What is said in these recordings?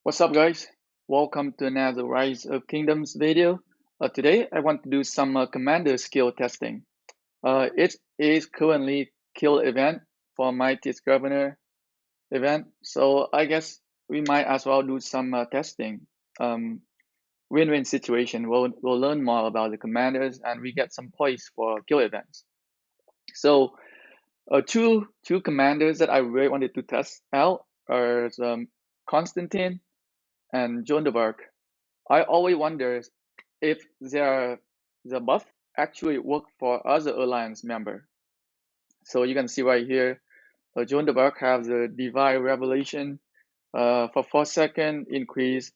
What's up, guys? Welcome to another Rise of Kingdoms video. Today, I want to do some commander skill testing. It is currently kill event for Mightiest Governor event, so I guess we might as well do some testing. Win-win situation. We'll learn more about the commanders and we get some points for kill events. So, two commanders that I really wanted to test out are Constantine and Joan de Arc. I always wonder if the buff actually work for other alliance member. So you can see right here, Joan de Arc has the Divine Revelation for 4 seconds, increase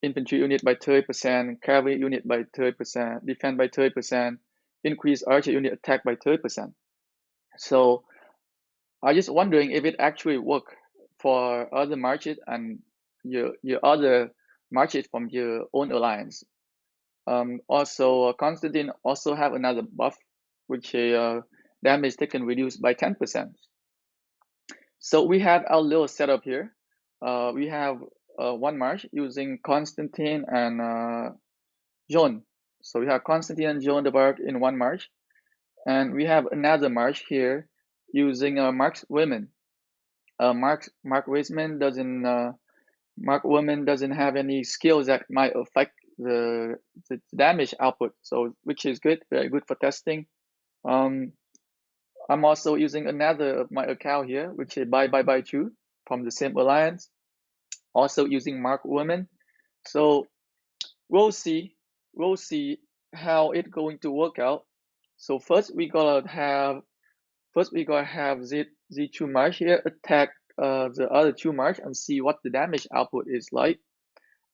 infantry unit by 30%, cavalry unit by 30%, defend by 30%, increase archer unit attack by 30%. So I'm just wondering if it actually work for other marches and your other marches from your own alliance. Also, Constantine also have another buff, which damage taken reduced by 10%. So we have our little setup here. We have one march using Constantine and Joan. So we have Constantine and Joan de Arc in one march, and we have another march here using Mark's women. Mark women doesn't have any skills that might affect the damage output, so which is good, very good for testing. I'm also using another of my account here, which is by 2 from the same alliance, also using Mark women. So we'll see how it's going to work out. So first we gotta have the two march here attack the other two march and see what the damage output is like.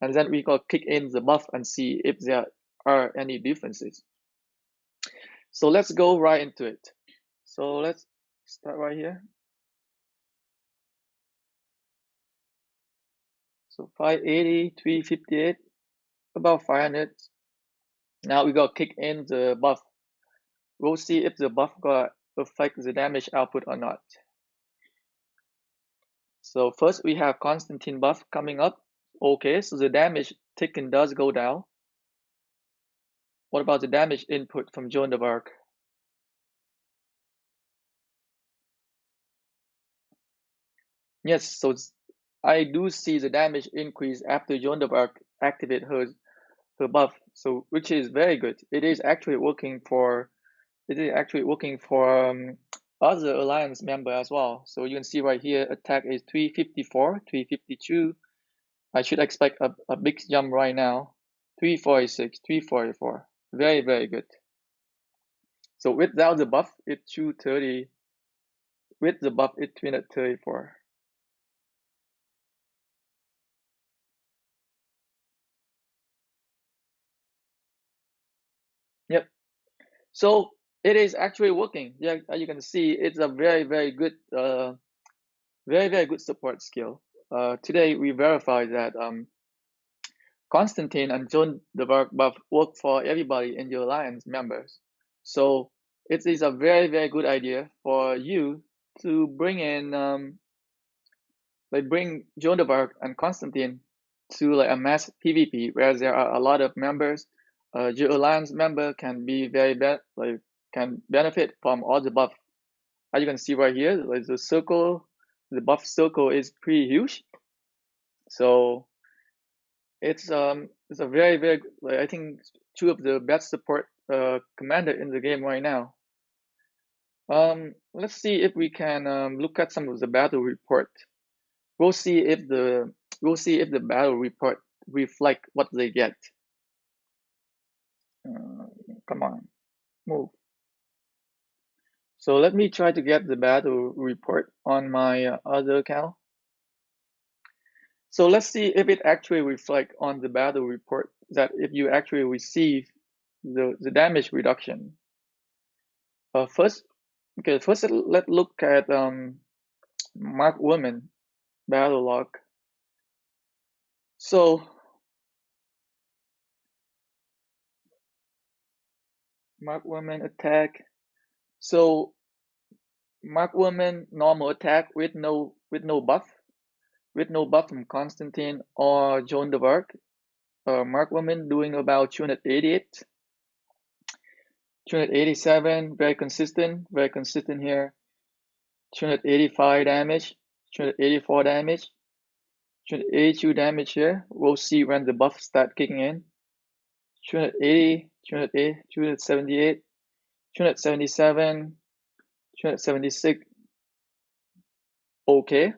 And then we gotta kick in the buff and see if there are any differences. So let's go right into it. So let's start right here. So 580, 358, about 500. Now we gotta kick in the buff. We'll see if the buff gonna affect the damage output or not. So first we have Constantine buff coming up. Okay, so the damage taken does go down. What about the damage input from Joan de Arc? Yes, so I do see the damage increase after Joan de Arc activate her buff, so which is very good. It is actually working for other alliance member as well. So you can see right here, attack is 354, 352. I should expect a big jump right now. 346, 344. Very, very good. So without the buff, it's 230. With the buff, it's 334. Yep. So it is actually working. Yeah, as you can see, it's a very, very good, very, very good support skill. Today we verified that Constantine and Joan de Arc buff work for everybody in your alliance members. So it is a very, very good idea for you to bring in bring Joan de Arc and Constantine to like a mass PvP where there are a lot of members. Your alliance member can be can benefit from all the buff. As you can see right here, like the buff circle is pretty huge. So it's a very, very, like, I think two of the best support commander in the game right now. Let's see if we can look at some of the battle report. We'll see if the battle report reflect what they get. Come on, move. So let me try to get the battle report on my other account. So let's see if it actually reflects on the battle report that if you actually receive the damage reduction. First let's look at Mark Woman battle log. So Mark Woman attack. So Mark Woman normal attack with no buff. with no buff from Constantine or Joan of Arc. Mark woman doing about 288, 287, very consistent here. 285 damage, 284 damage, 282 damage here. We'll see when the buffs start kicking in. 280, 280, 278, 277, 276. Okay.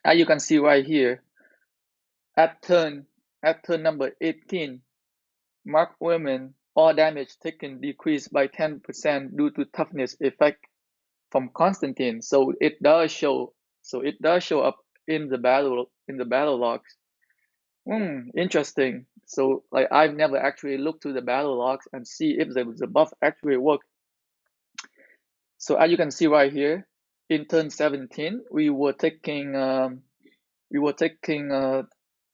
As you can see right here, at turn number 18, Mark women, all damage taken decreased by 10% due to toughness effect from Constantine. So it does show up in the battle logs. Interesting. So like I've never actually looked to the battle logs and see if the buff actually work. So as you can see right here, in turn 17, we were taking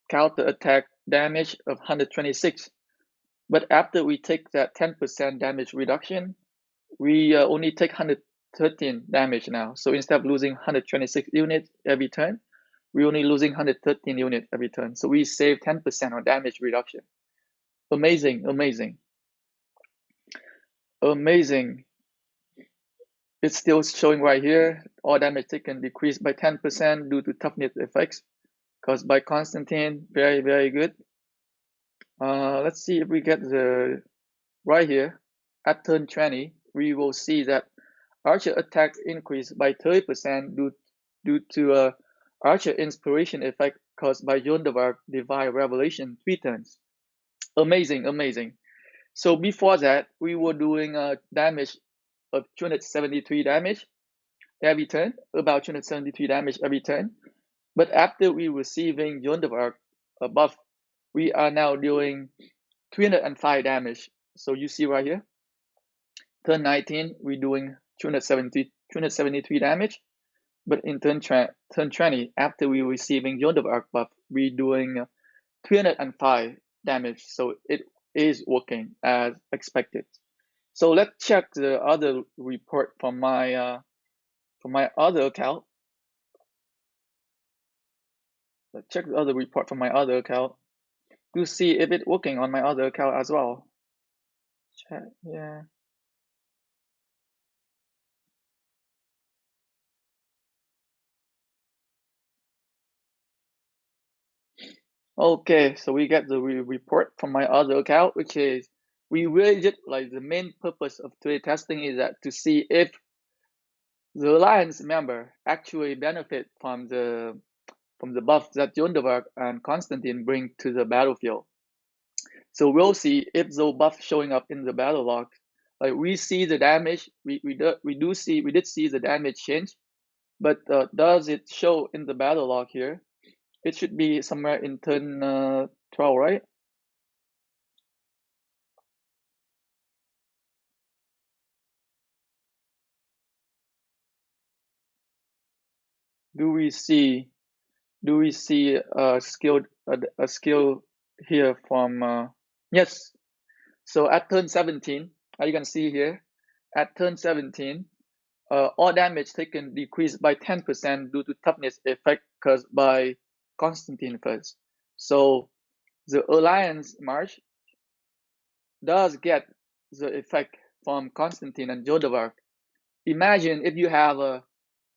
counter attack damage of 126. But after we take that 10% damage reduction, we only take 113 damage now. So instead of losing 126 units every turn, we're only losing 113 units every turn. So we save 10% on damage reduction. Amazing, amazing, amazing. It's still showing right here, all damage taken decreased by 10% due to toughness effects caused by Constantine. Very, very good. Let's see if we get the right here. At turn 20, we will see that Archer attacks increased by 30% due to Archer inspiration effect caused by Joan of Arc Divine Revelation 3 turns. Amazing, amazing. So before that, we were doing damage of 273 damage every turn, about 273 damage every turn. But after we receiving Joan of Arc buff, we are now doing 305 damage. So you see right here, turn 19, we're doing 273 damage. But in turn 20, after we receiving Joan of Arc buff, we're doing 305 damage. So it is working as expected. So let's check the other report from my other account. Let's check the other report from my other account to see if it's working on my other account as well. Check, yeah. Okay, so we get the report from my other account, which is we really just like the main purpose of today testing is that to see if the alliance member actually benefit from the buff that Joan of Arc and Constantine bring to the battlefield. So we'll see if the buff showing up in the battle log. Like we see the damage, we did see the damage change, but does it show in the battle log here? It should be somewhere in turn 12, right? Do we see a skill here from yes? So at turn 17, as you can see here, at turn 17, all damage taken decreased by 10% due to toughness effect caused by Constantine first. So the Alliance March does get the effect from Constantine and Joan of Arc. Imagine if you have a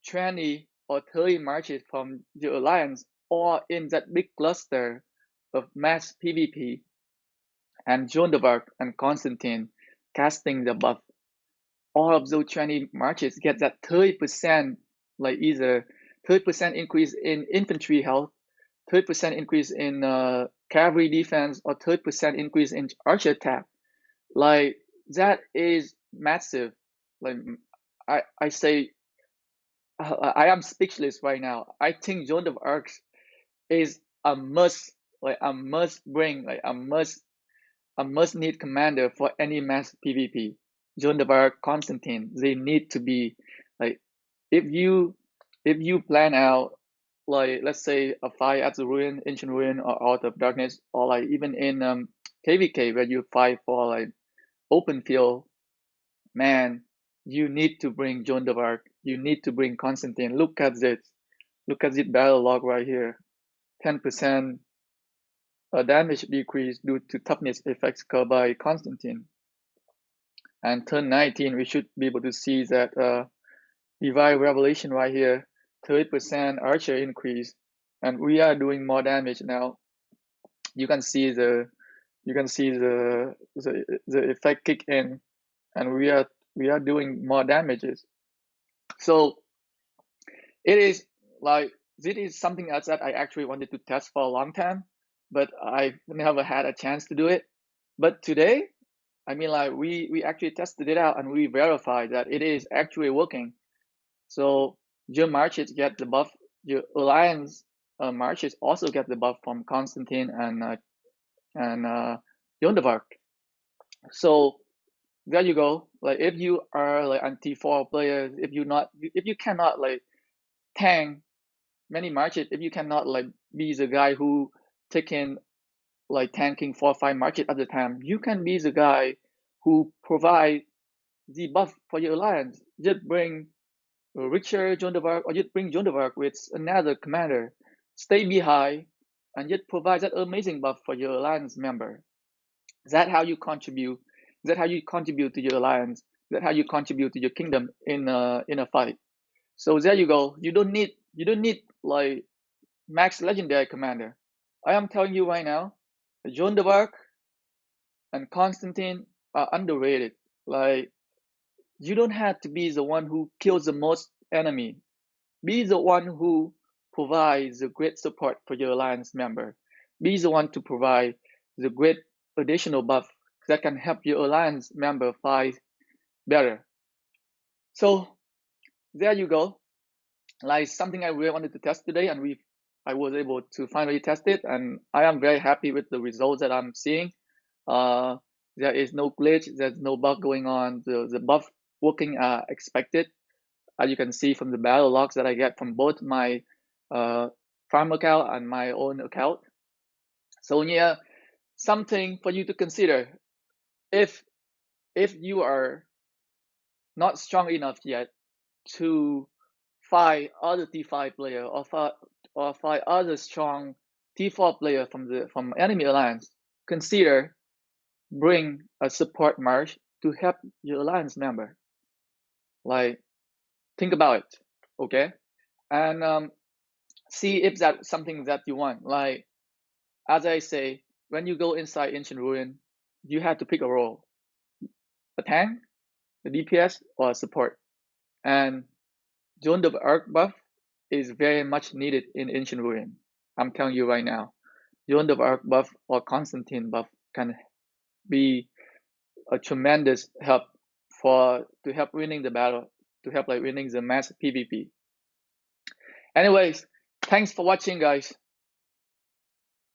20 or 30 marches from the Alliance or in that big cluster of mass PvP and Joan of Arc and Constantine casting the buff. All of those 20 marches get that 30%, like either 30% increase in infantry health, 30% increase in cavalry defense, or 30% increase in archer attack. Like that is massive. Like I say, I am speechless right now. I think Joan of Arc is a must, like a must bring, like a must need commander for any mass PvP. Joan of Arc, Constantine, they need to be like if you plan out like let's say a fight at the ruin, ancient ruin, or out of darkness, or like even in KVK where you fight for like open field, man, you need to bring Joan of Arc. You need to bring Constantine. Look at this. Look at this battle log right here. 10% damage decrease due to toughness effects curve by Constantine. And turn 19, we should be able to see that divine revelation right here, 30% archer increase, and we are doing more damage now. You can see the effect kick in, and we are doing more damages. So it is like this is something else that I actually wanted to test for a long time, but I never had a chance to do it. But today, I mean, like we actually tested it out and we verified that it is actually working. So your marches get the buff. Your alliance marches also get the buff from Constantine and Joan of Arc. So there you go. Like if you are like anti-4 players, if you cannot like tank many marches, if you cannot like be the guy who taking like tanking 4 or 5 marches at a time, you can be the guy who provide the buff for your alliance. Just bring Richard Joan of Arc, or just bring Joan of Arc with another commander. Stay behind and just provide that amazing buff for your alliance member. Is that how you contribute? Is that how you contribute to your alliance? Is that how you contribute to your kingdom in a fight? So there you go. You don't need like max legendary commander. I am telling you right now, Joan of Arc and Constantine are underrated. Like you don't have to be the one who kills the most enemy. Be the one who provides the great support for your alliance member. Be the one to provide the great additional buff that can help your alliance member fight better. So there you go. Like something I really wanted to test today, and I was able to finally test it, and I am very happy with the results that I'm seeing. Uh, there is no glitch, there's no bug going on. The buff working expected, as you can see from the battle logs that I get from both my farm account and my own account. So yeah, something for you to consider if you are not strong enough yet to fight other T5 player or fight other strong T4 player from enemy alliance, consider bring a support march to help your alliance member. Like think about it, okay? And see if that's something that you want. Like as I say, when you go inside Ancient Ruin, you have to pick a role: a tank, a DPS, or a support. And Joan of Arc buff is very much needed in Ancient Ruin. I'm telling you right now, Joan of Arc buff or Constantine buff can be a tremendous help to help winning the battle, to help like winning the mass PvP. Anyways, thanks for watching, guys.